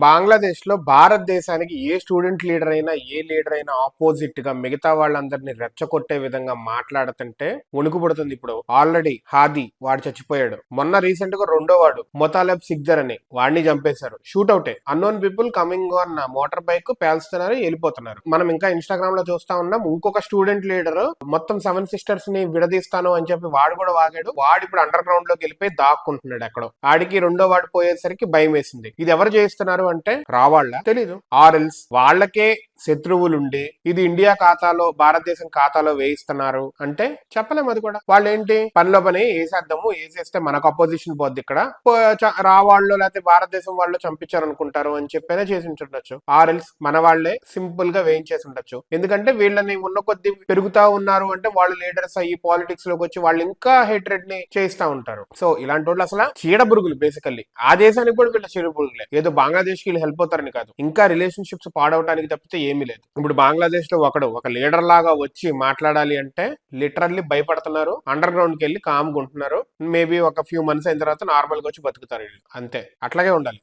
బంగ్లాదేశ్ లో భారతదేశానికి ఏ student leader అయినా ఏ లీడర్ అయినా ఆపోజిట్ గా మిగతా వాళ్ళందరినీ రెచ్చగొట్టే విధంగా మాట్లాడుతుంటే వణుకు పుడుతుంది. ఇప్పుడు ఆల్రెడీ హాది వాడు చచ్చిపోయాడు. మొన్న రీసెంట్ గా రెండో వాడు మొతాలబ్ సిగ్జర్ అని వాడిని చంపేశారు. షూట్అవుటే unknown people coming on motor bike పేల్స్తున్నారు, వెళ్ళిపోతున్నారు. మనం ఇంకా ఇన్స్టాగ్రామ్ లో చూస్తా ఉన్నాం. ఇంకొక స్టూడెంట్ లీడర్ మొత్తం 7 సిస్టర్స్ ని విడదీస్తాను అని చెప్పి వాడు కూడా వాగాడు. వాడు ఇప్పుడు అండర్ గ్రౌండ్ లోకి వెళ్ళిపోయి దాక్కుంటున్నాడు ఎక్కడో. ఆడికి రెండో వాడు పోయేసరికి భయం వేసింది. ఇది ఎవరు చేయిస్తున్నారు అంటే రావాళ్ళ తెలీదు, ఆర్ఎల్స్ వాళ్ళకే శత్రువులుండి ఇది ఇండియా ఖాతాలో భారతదేశం ఖాతాలో వేయిస్తున్నారు అంటే చెప్పలేము. అది కూడా వాళ్ళు ఏంటి పనిలో పని వేసేద్దాము, వేసేస్తే మనకు అపోజిషన్ పోద్ది, ఇక్కడ రావాళ్ళు లేకపోతే భారతదేశం వాళ్ళు చంపించారు అనుకుంటారు అని చెప్పైనా చేసి ఉంటుండొచ్చు. ఆర్ఎల్స్ మన వాళ్లే సింపుల్ గా వేయించేసి ఉండొచ్చు. ఎందుకంటే వీళ్ళని ఉన్న కొద్ది పెరుగుతా ఉన్నారు అంటే వాళ్ళు లీడర్స్ అయ్యి పాలిటిక్స్ లోకి వచ్చి వాళ్ళు ఇంకా హేట్రెడ్ ని చేయిస్తా ఉంటారు. సో ఇలాంటి వాళ్ళు అసలు చీడ పురుగులు బేసికల్లీ. ఆ దేశానికి కూడా వీళ్ళ చీడ పురుగులే. ఏదో బంగ్లాదేశ్ కి హెల్ప్ అవుతారని కాదు, ఇంకా రిలేషన్షిప్స్ పాడవటానికి తప్పితే ఏమీ లేదు. ఇప్పుడు బంగ్లాదేశ్ లో ఒక లీడర్ లాగా వచ్చి మాట్లాడాలి అంటే లిటరల్లీ భయపడుతున్నారు. అండర్ గ్రౌండ్ కి వెళ్ళి కామ్గా ఉంటున్నారు. మేబీ ఒక ఫ్యూ మంత్స్ అయిన తర్వాత నార్మల్ గా వచ్చి బతుకుతారు వీళ్ళు. అంతే, అట్లాగే ఉండాలి.